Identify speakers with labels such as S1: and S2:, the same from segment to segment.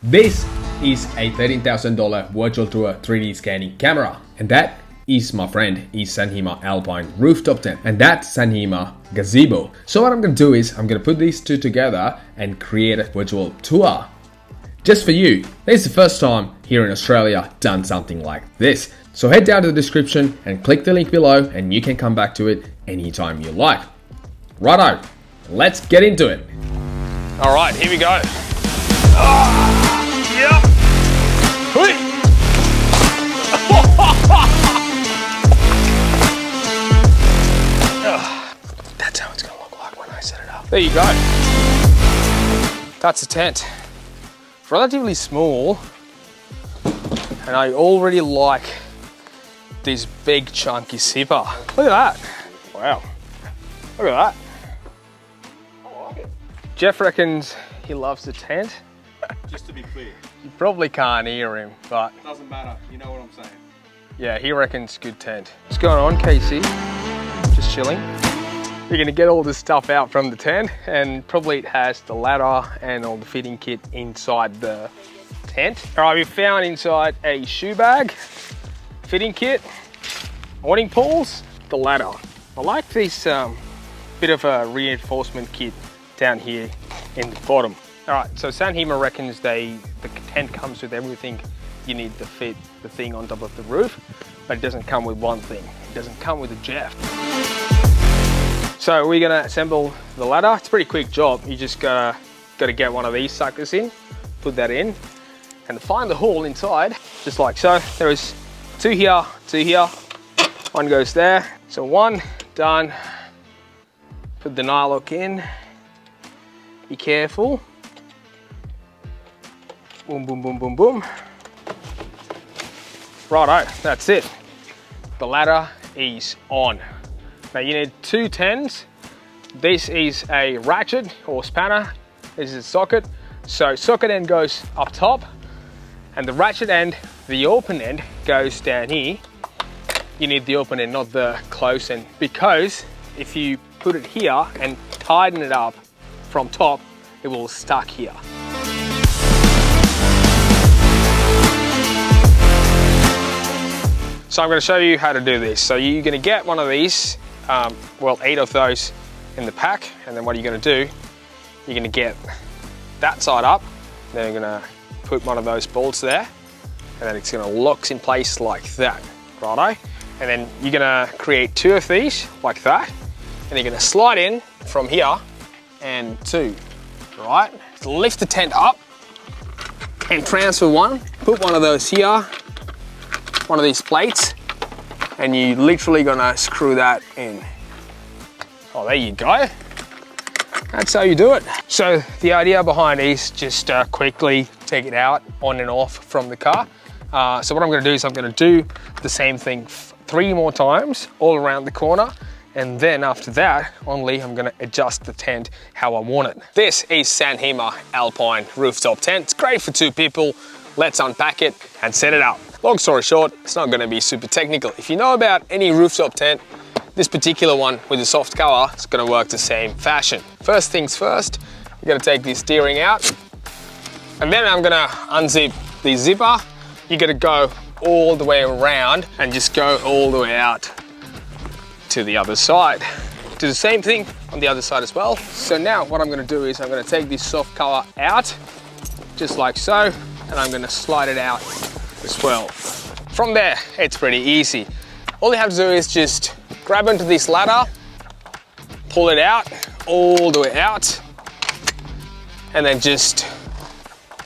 S1: This is a $13,000 virtual tour 3D scanning camera, and that is, my friend, is HIMA Alpine Rooftop tent, and that's HIMA Gazebo. So what I'm gonna do is I'm gonna put these two together and create a virtual tour just for you. This is the first time here in Australia done something like this. So head down to the description and click the link below and you can come back to it anytime you like. Righto, let's get into it.
S2: All right, here we go. Yep. That's how it's gonna look like when I set it up. There you go. That's the tent. Relatively small, and I already like this big chunky zipper. Look at that. Wow. Look at that. I like it. Jeff reckons he loves the tent.
S3: Just to be clear.
S2: You probably can't hear him, but...
S3: Doesn't matter, you know what I'm saying.
S2: Yeah, he reckons good tent. What's going on, Casey? Just chilling. You're gonna get all this stuff out from the tent, and probably it has the ladder and all the fitting kit inside the tent. All right, we found inside a shoe bag, fitting kit, awning poles, the ladder. I like this bit of a reinforcement kit down here in the bottom. All right, so HIMA reckons the tent comes with everything you need to fit the thing on top of the roof, but it doesn't come with one thing. It doesn't come with a Jeff. So we're gonna assemble the ladder. It's a pretty quick job. You just gotta get one of these suckers in, put that in, and find the hole inside, just like so. There is two here, one goes there. So one, done. Put the nylock in. Be careful. Boom, boom, boom, boom, boom. Righto, that's it. The ladder is on. Now you need two 10s. This is a ratchet or spanner. This is a socket. So socket end goes up top, and the ratchet end, the open end, goes down here. You need the open end, not the close end, because if you put it here and tighten it up from top, it will stuck here. So I'm going to show you how to do this. So you're going to get one of these, well, 8 of those in the pack, and then what you're going to do, you're going to get that side up, then you're going to put one of those bolts there, and then it's going to lock in place like that, righto? And then you're going to create 2 of these like that, and you're going to slide in from here and 2, right? Lift the tent up and transfer one, put one of those here, one of these plates, and you literally gonna screw that in. Oh, there you go. That's how you do it. So the idea behind is just quickly take it out on and off from the car. So what I'm gonna do is I'm gonna do the same thing 3 more times all around the corner, and then after that only I'm gonna adjust the tent how I want it. This is HIMA Alpine Rooftop tent. It's great for 2 people. Let's unpack it and set it up. Long story short, it's not gonna be super technical. If you know about any rooftop tent, this particular one with the soft cover is gonna work the same fashion. First things first, you're gonna take this steering out, and then I'm gonna unzip the zipper. You're gonna go all the way around and just go all the way out to the other side. Do the same thing on the other side as well. So now what I'm gonna do is I'm gonna take this soft cover out, just like so, and I'm gonna slide it out as well. From there, it's pretty easy. All you have to do is just grab onto this ladder, pull it out, all the way out, and then just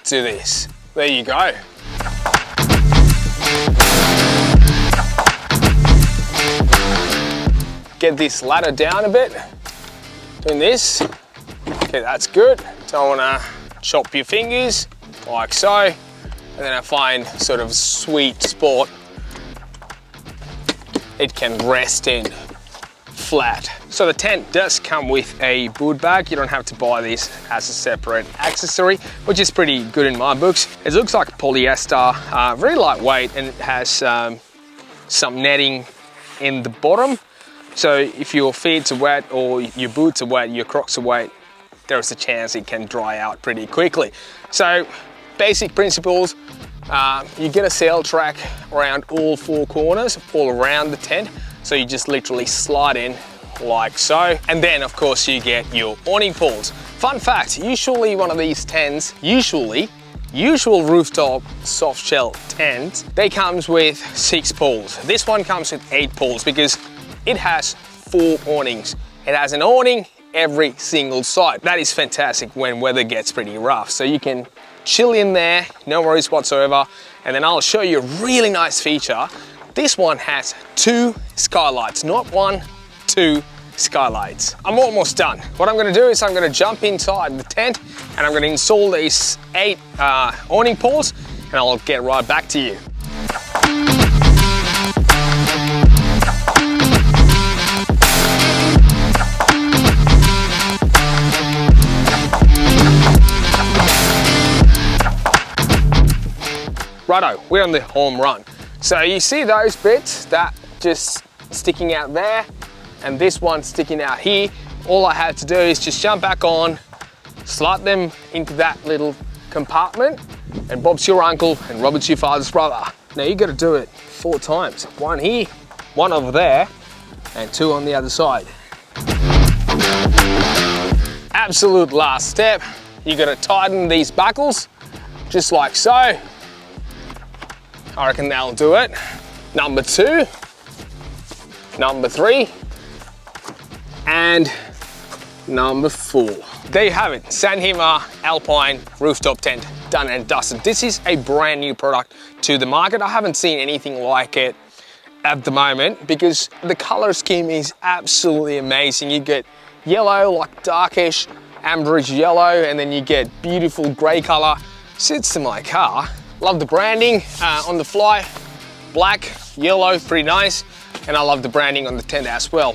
S2: do this. There you go. Get this ladder down a bit, doing this. Okay, that's good. Don't wanna chop your fingers, like so. And then I find sort of a sweet spot it can rest in flat. So the tent does come with a boot bag. You don't have to buy this as a separate accessory, which is pretty good in my books. It looks like polyester, very lightweight, and it has some netting in the bottom. So if your feet are wet or your boots are wet, your Crocs are wet, there's a chance it can dry out pretty quickly. So basic principles. You get a sail track around all four corners, all around the tent. So you just literally slide in like so. And then of course you get your awning poles. Fun fact, usually one of these tents, usual rooftop soft shell tent, they comes with 6 poles. This one comes with 8 poles because it has 4 awnings. It has an awning every single side. That is fantastic when weather gets pretty rough. So you can chill in there, no worries whatsoever. And then I'll show you a really nice feature. This one has 2 skylights, not 1, 2 skylights. I'm almost done. What I'm gonna do is I'm gonna jump inside the tent and I'm gonna install these 8 awning poles and I'll get right back to you. Righto, we're on the home run. So you see those bits that just sticking out there and this one sticking out here. All I had to do is just jump back on, slide them into that little compartment, and Bob's your uncle and Robert's your father's brother. Now you gotta do it 4 times. 1 here, 1 over there, and 2 on the other side. Absolute last step, you gotta tighten these buckles, just like so. I reckon that'll do it. Number 2, number 3, and number 4. There you have it, HIMA Alpine Rooftop Tent, done and dusted. This is a brand new product to the market. I haven't seen anything like it at the moment because the color scheme is absolutely amazing. You get yellow, like darkish, amberish yellow, and then you get beautiful gray color. Sits to my car. Love the branding on the fly, black, yellow, pretty nice. And I love the branding on the tent as well.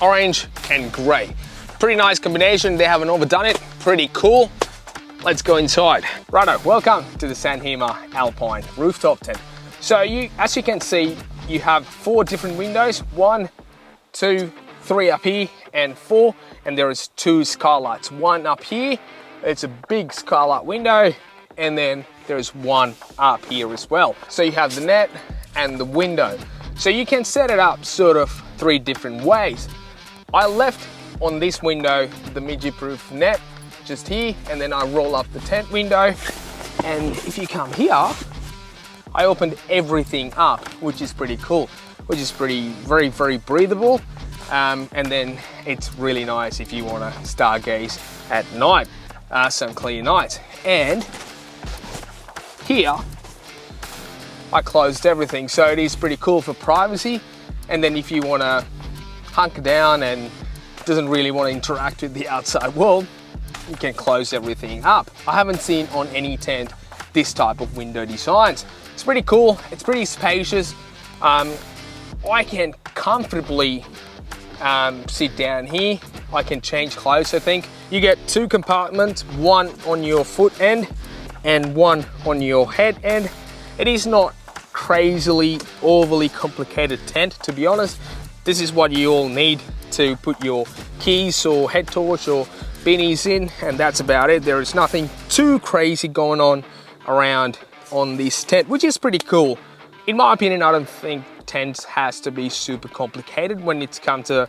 S2: Orange and gray. Pretty nice combination, they haven't overdone it. Pretty cool. Let's go inside. Righto, welcome to the HIMA Alpine Rooftop Tent. So as you can see, you have 4 different windows. 1, 2, 3 up here and 4. And there is 2 skylights. 1 up here, it's a big skylight window. And then there's 1 up here as well. So you have the net and the window. So you can set it up sort of 3 different ways. I left on this window the midget-proof net just here, and then I roll up the tent window. And if you come here, I opened everything up, which is pretty cool, which is very, very breathable. And then it's really nice if you want to stargaze at night, some clear nights. And here, I closed everything, so it is pretty cool for privacy. And then if you want to hunker down and doesn't really want to interact with the outside world, you can close everything up. I haven't seen on any tent this type of window designs. It's pretty cool, it's pretty spacious. I can comfortably sit down here. I can change clothes, I think. You get 2 compartments, 1 on your foot end and 1 on your head end. It is not crazily overly complicated tent, to be honest. This is what you all need to put your keys or head torch or beanies in, and that's about it. There is nothing too crazy going on around on this tent, which is pretty cool. In my opinion, I don't think tents has to be super complicated when it's come to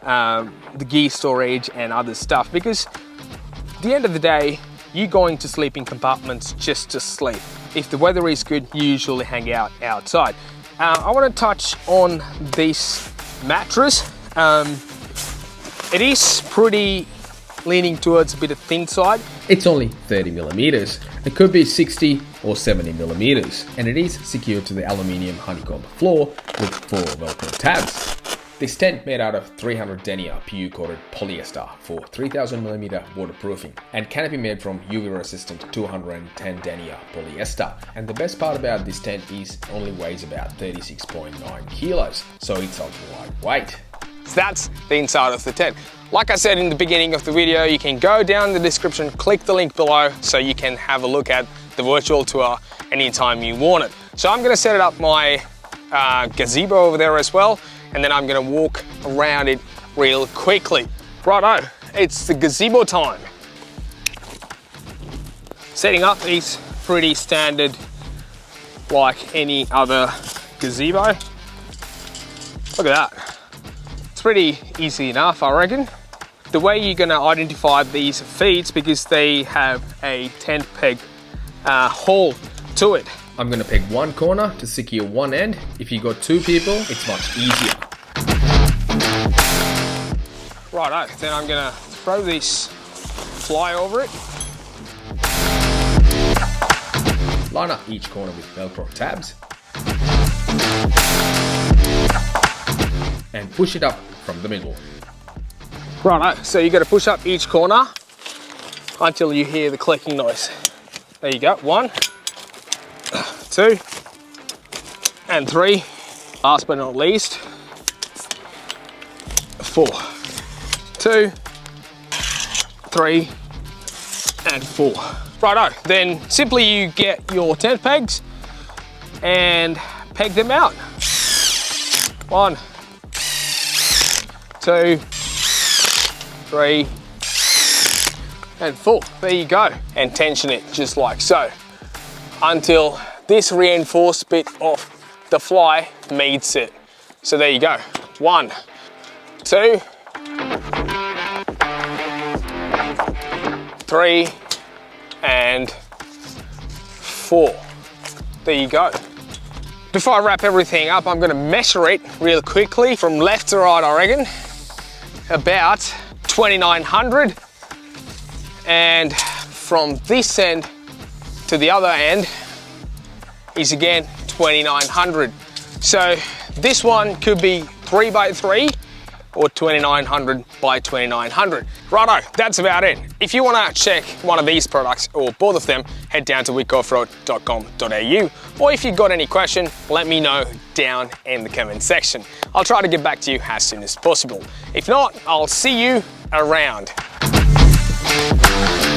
S2: the gear storage and other stuff, because at the end of the day, you're going to sleep in compartments just to sleep. If the weather is good, you usually hang out outside. I want to touch on this mattress. It is pretty leaning towards a bit of thin side.
S1: It's only 30 millimeters. It could be 60 or 70 millimeters, and it is secured to the aluminium honeycomb floor with 4 Velcro tabs. This tent made out of 300 denier PU coated polyester for 3000 millimeter waterproofing, and can be made from UV resistant 210 denier polyester. And the best part about this tent is it only weighs about 36.9 kilos, so it's ultra lightweight.
S2: So that's the inside of the tent. Like I said in the beginning of the video, you can go down the description, click the link below so you can have a look at the virtual tour anytime you want it. So I'm gonna set it up my gazebo over there as well, and then I'm gonna walk around it real quickly. Righto, it's the gazebo time. Setting up these pretty standard like any other gazebo. Look at that. It's pretty easy enough, I reckon. The way you're gonna identify these feet, because they have a tent peg hole to it.
S1: I'm gonna pick one corner to secure one end. If you got 2 people, it's much easier.
S2: Righto, then I'm gonna throw this fly over it.
S1: Line up each corner with Velcro tabs. And push it up from the middle.
S2: Righto, so you gotta push up each corner until you hear the clicking noise. There you go, 1, 2, and 3. Last but not least, 4. 2, 3, and 4. Righto, then simply you get your tent pegs and peg them out. 1, 2, 3, and 4. There you go. And tension it just like so until this reinforced bit of the fly meets it. So there you go. 1, 2, 3, and 4. There you go. Before I wrap everything up, I'm gonna measure it real quickly from left to right, I reckon. About 2,900. And from this end to the other end is again 2,900. So this one could be 3 by 3 or 2,900 by 2,900. Righto, that's about it. If you wanna check one of these products or both of them, head down to wickoffroad.com.au, or if you've got any question, let me know down in the comment section. I'll try to get back to you as soon as possible. If not, I'll see you around.